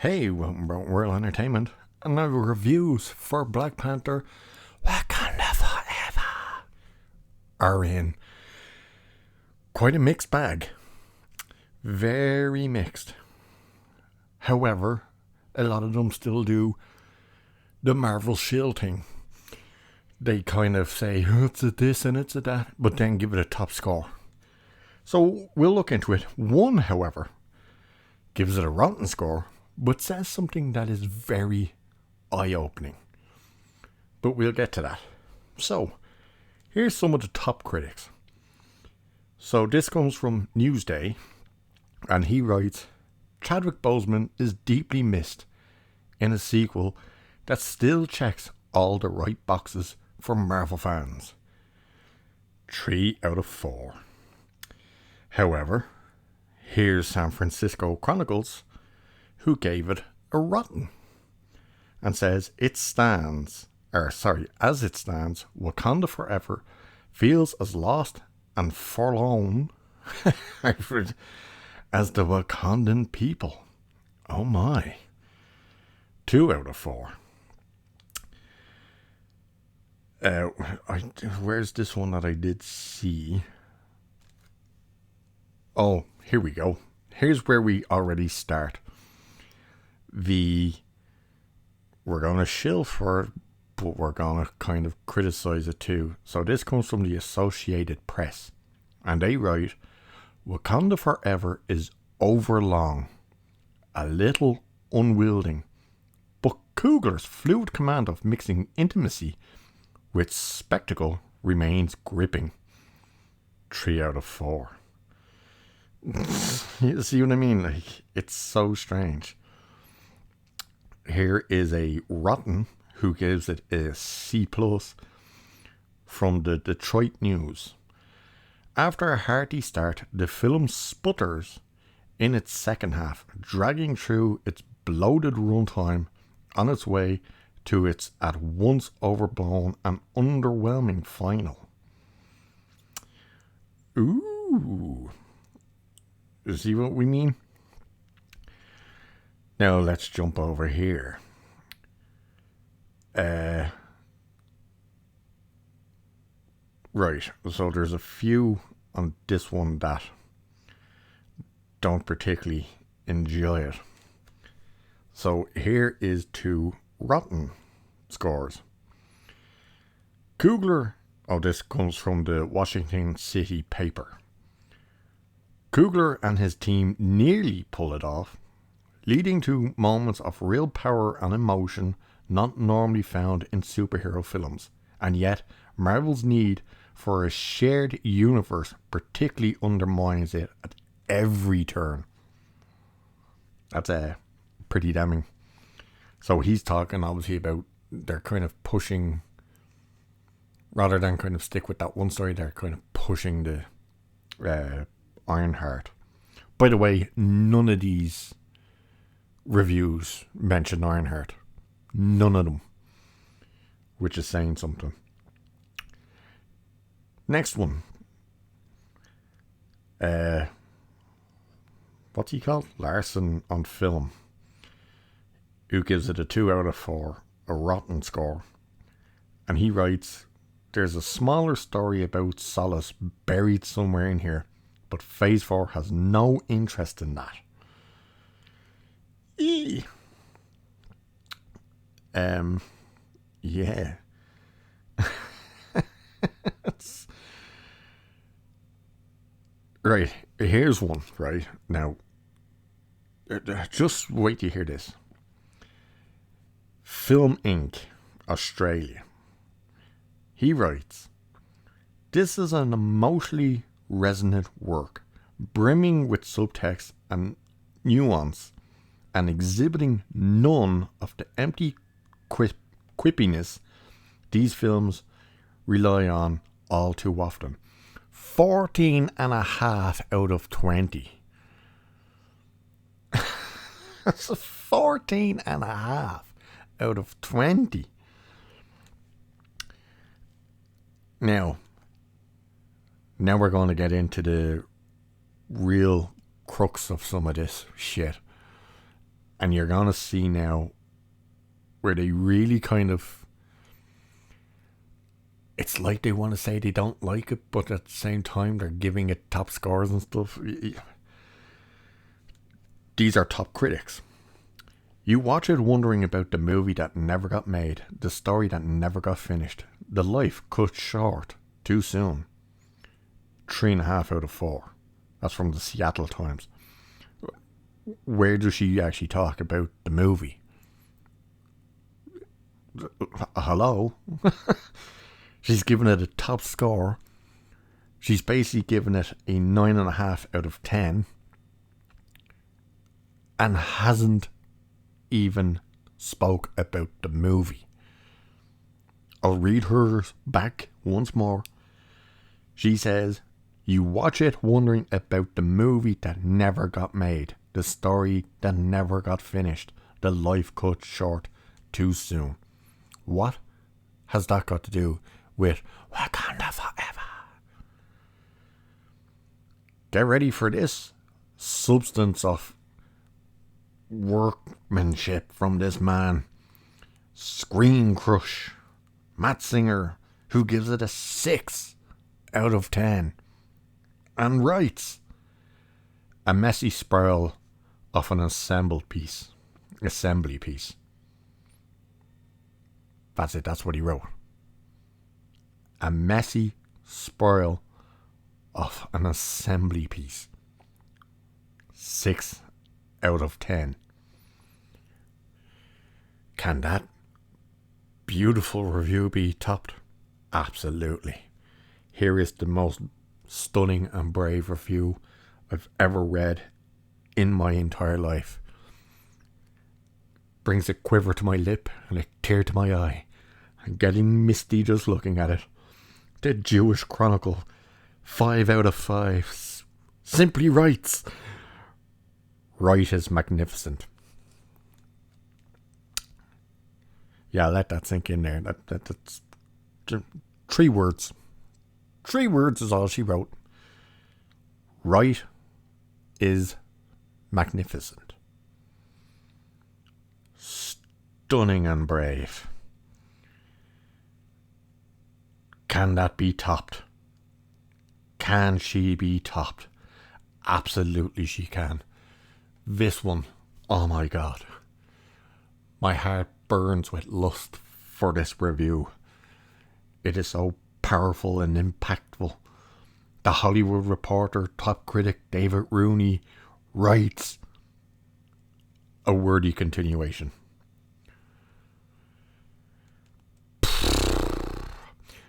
Hey, welcome about World Entertainment, and now reviews for Black Panther Wakanda Forever are in quite a mixed bag. Very mixed. However, a lot of them still do the Marvel Shield thing. They kind of say, it's a this and it's a that, but then give it a top score. So we'll look into it. One, however, gives it a rotten score, but says something that is very eye-opening. But we'll get to that. So, here's some of the top critics. So this comes from Newsday, and he writes, Chadwick Boseman is deeply missed in a sequel that still checks all the right boxes for Marvel fans. 3 out of 4. However, here's San Francisco Chronicles, who gave it a rotten, and says as it stands, Wakanda Forever feels as lost and forlorn as the Wakandan people. Oh my. 2 out of 4. Where's this one that I did see? Oh, here we go. Here's where we already start. We're going to shill for it, but we're going to kind of criticize it too. So this comes from the Associated Press, and they write, Wakanda Forever is overlong, a little unwielding, but Coogler's fluid command of mixing intimacy with spectacle remains gripping. 3 out of 4. You see what I mean? Like, it's so strange. Here is a rotten who gives it a C+, from the Detroit News. After a hearty start, the film sputters in its second half, dragging through its bloated runtime on its way to its at once overblown and underwhelming final. Ooh. You see what we mean? Now let's jump over here. Right, so there's a few on this one that don't particularly enjoy it. So here is 2 rotten scores. Coogler, this comes from the Washington City paper. Coogler and his team nearly pull it off, leading to moments of real power and emotion not normally found in superhero films, and yet Marvel's need for a shared universe particularly undermines it at every turn. That's pretty damning. So he's talking obviously about they're kind of pushing, rather than kind of stick with that one story, they're kind of pushing the Ironheart. By the way, none of these reviews mention Ironheart. None of them. Which is saying something. Next one. What's he called? Larson on Film. Who gives it a 2 out of 4. A rotten score. And he writes, there's a smaller story about Solace buried somewhere in here, but Phase 4 has no interest in that. Yeah. Right, here's one, right? Now, just wait to hear this. Film Inc., Australia. He writes, this is an emotionally resonant work, brimming with subtext and nuance, and exhibiting none of the empty quippiness these films rely on all too often. 14.5 out of 20. That's a 14.5 out of 20. Now we're going to get into the real crux of some of this shit. And you're going to see now where they really kind of... It's like they want to say they don't like it, but at the same time they're giving it top scores and stuff. These are top critics. You watch it wondering about the movie that never got made, the story that never got finished, the life cut short too soon. 3.5 out of 4. That's from the Seattle Times. Where does she actually talk about the movie? Hello? She's given it a top score. She's basically given it a 9.5 out of 10. And hasn't even spoke about the movie. I'll read hers back once more. She says, you watch it wondering about the movie that never got made, the story that never got finished, the life cut short too soon. What has that got to do with Wakanda Forever? Get ready for this substance of workmanship from this man. Screen Crush Matt Singer, who gives it a 6 out of 10 and writes a messy spiral of an assembly piece. That's it, that's what he wrote. A messy spiral of an assembly piece. 6 out of 10. Can that beautiful review be topped? Absolutely. Here is the most stunning and brave review I've ever read in my entire life. Brings a quiver to my lip and a tear to my eye. I'm getting misty just looking at it. The Jewish Chronicle, 5 out of 5. Simply writes, Right is magnificent. Yeah, let that sink in there. That's 3 words. 3 words is all she wrote. Right is magnificent. Stunning and brave. Can that be topped? Can she be topped? Absolutely she can. This one, oh my god. My heart burns with lust for this review. It is so powerful and impactful. The Hollywood Reporter top critic David Rooney writes a wordy continuation.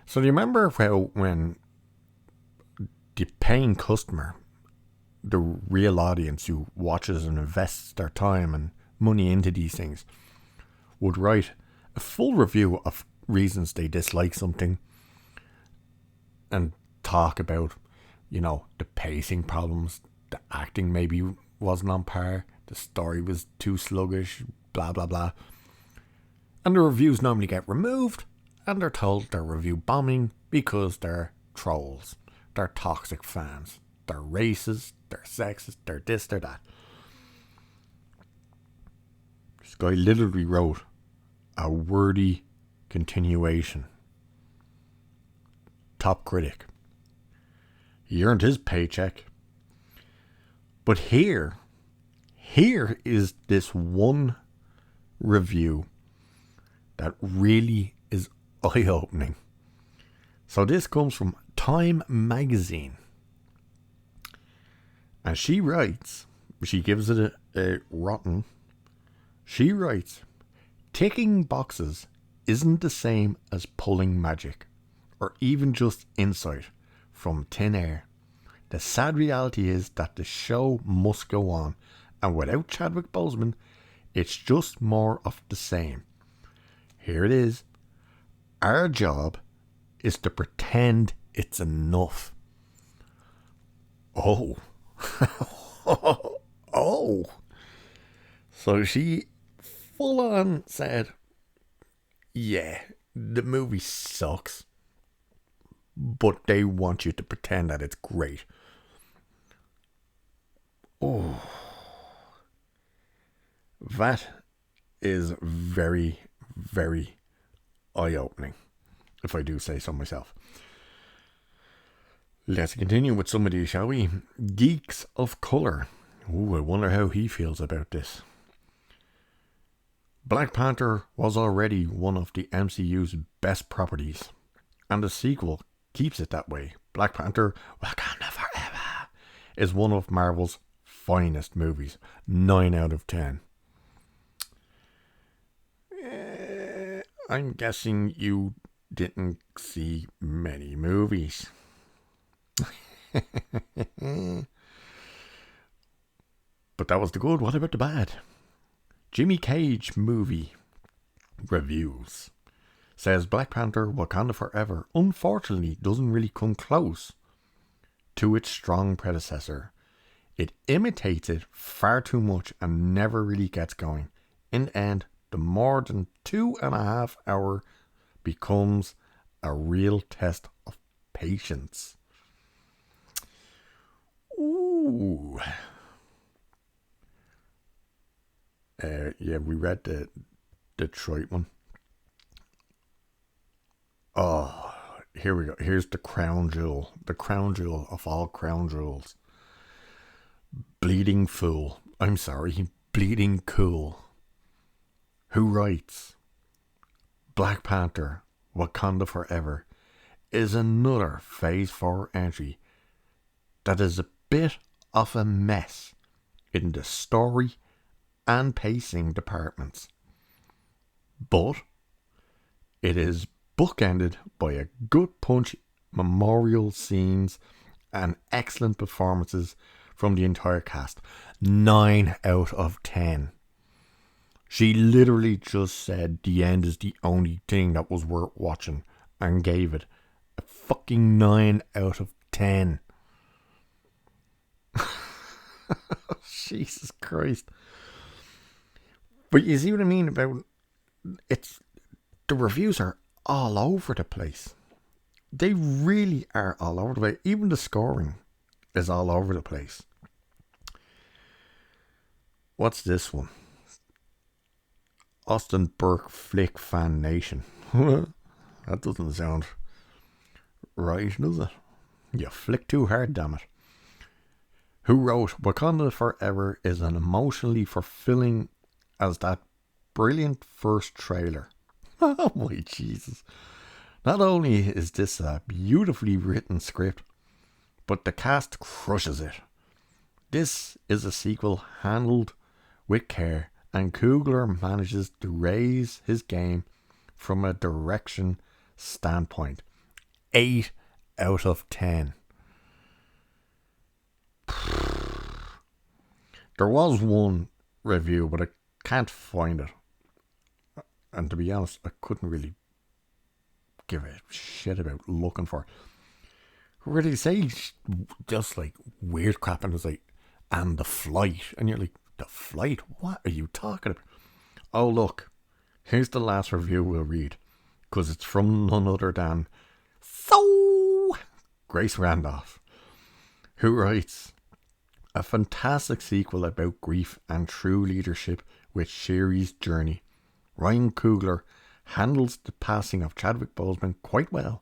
So do you remember how when the paying customer, the real audience who watches and invests their time and money into these things, would write a full review of reasons they dislike something and talk about, you know, the pacing problems, the acting maybe wasn't on par, the story was too sluggish, blah blah blah. And the reviews normally get removed and they're told they're review bombing because they're trolls, they're toxic fans, they're racist, they're sexist, they're this, they're that. This guy literally wrote a wordy continuation. Top critic. He earned his paycheck. But here is this one review that really is eye-opening. So this comes from Time magazine. And she writes, she gives it a rotten. She writes, ticking boxes isn't the same as pulling magic, or even just insight from thin air. The sad reality is that the show must go on, and without Chadwick Boseman, it's just more of the same. Here it is. Our job is to pretend it's enough. Oh. Oh. So she full on said, yeah, the movie sucks, but they want you to pretend that it's great. Oh. That is very, very eye-opening, if I do say so myself. Let's continue with some of these, shall we? Geeks of Colour. Ooh, I wonder how he feels about this. Black Panther was already one of the MCU's best properties, and the sequel keeps it that way. Black Panther, Wakanda Forever, is one of Marvel's finest movies. 9 out of 10. I'm guessing you didn't see many movies. But that was the good. What about the bad? Jimmy Cage movie reviews says Black Panther Wakanda Forever unfortunately doesn't really come close to its strong predecessor. It imitates it far too much and never really gets going. In the end, the more than 2.5 hour becomes a real test of patience. Ooh. Yeah, we read the Detroit one. Oh, here we go. Here's the crown jewel. The crown jewel of all crown jewels. Bleeding Fool. I'm sorry, Bleeding Cool. Who writes, Black Panther, Wakanda Forever is another Phase 4 entry that is a bit of a mess in the story and pacing departments. But it is bookended by a good punch memorial scenes and excellent performances from the entire cast. 9 out of 10. She literally just said the end is the only thing that was worth watching and gave it a fucking 9 out of 10. Jesus Christ. But you see what I mean about it's the reviews are all over the place. They really are all over the place. Even the scoring is all over the place. What's this one? Austin Burke Flick Fan Nation. That doesn't sound right, does it? You flick too hard, damn it. Who wrote, Wakanda Forever is an emotionally fulfilling as that brilliant first trailer. Oh my Jesus. Not only is this a beautifully written script, but the cast crushes it. This is a sequel handled with care, and Coogler manages to raise his game from a direction standpoint. 8 out of 10. There was one review, but I can't find it. And to be honest, I couldn't really give a shit about looking for it. Where they say just like weird crap, and it's like, and the flight, and you're like, the flight? What are you talking about? Oh look, here's the last review we'll read, because it's from none other than Grace Randolph, who writes, a fantastic sequel about grief and true leadership with Shiri's journey. Ryan Coogler handles the passing of Chadwick Boseman quite well.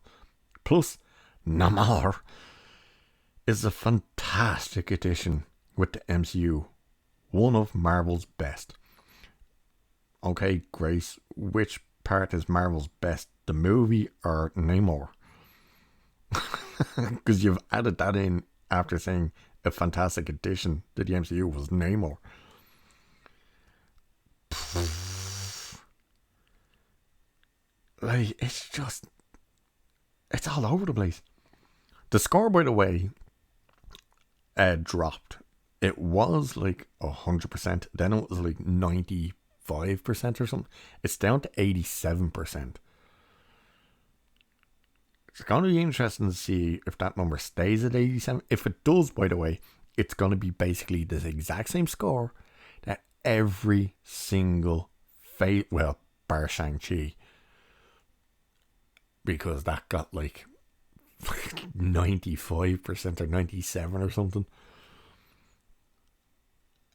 Plus, Namor is a fantastic addition with the MCU. One of Marvel's best. Okay, Grace, which part is Marvel's best? The movie or Namor? Because you've added that in after saying a fantastic addition to the MCU was Namor. Like, it's all over the place. The score, by the way, dropped. It was like 100%. Then it was like 95% or something. It's down to 87%. It's going to be interesting to see if that number stays at 87. If it does, by the way, it's going to be basically the exact same score that every single bar Shang-Chi, because that got like 95% or 97 or something.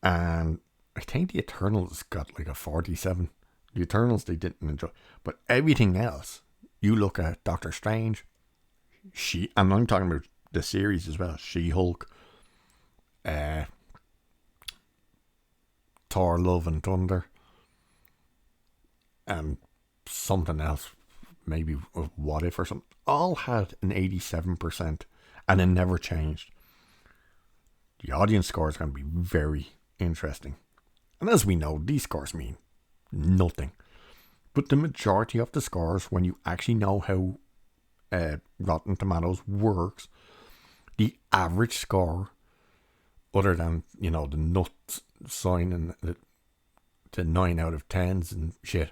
And I think the Eternals got like a 47. The Eternals they didn't enjoy, but everything else, you look at Doctor Strange, and I'm talking about the series as well. She-Hulk, uh, Thor: Love and Thunder, and something else, maybe What If or something. All had an 87%, and it never changed. The audience score is going to be very interesting. And as we know, these scores mean nothing. But the majority of the scores, when you actually know how Rotten Tomatoes works, the average score, other than, the nut sign and the 9 out of 10s and shit,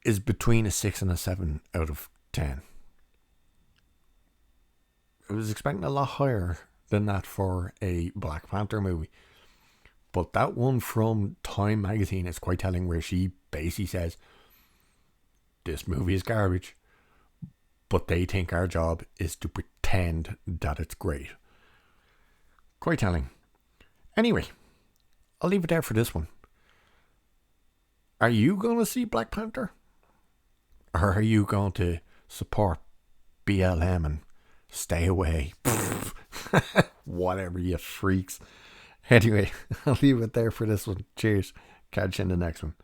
is between a 6 and a 7 out of 10. I was expecting a lot higher than that for a Black Panther movie. But that one from Time magazine is quite telling, where she basically says, this movie is garbage, but they think our job is to pretend that it's great. Quite telling. Anyway, I'll leave it there for this one. Are you going to see Black Panther? Or are you going to support BLM and stay away? Whatever, you freaks. Anyway, I'll leave it there for this one. Cheers. Catch you in the next one.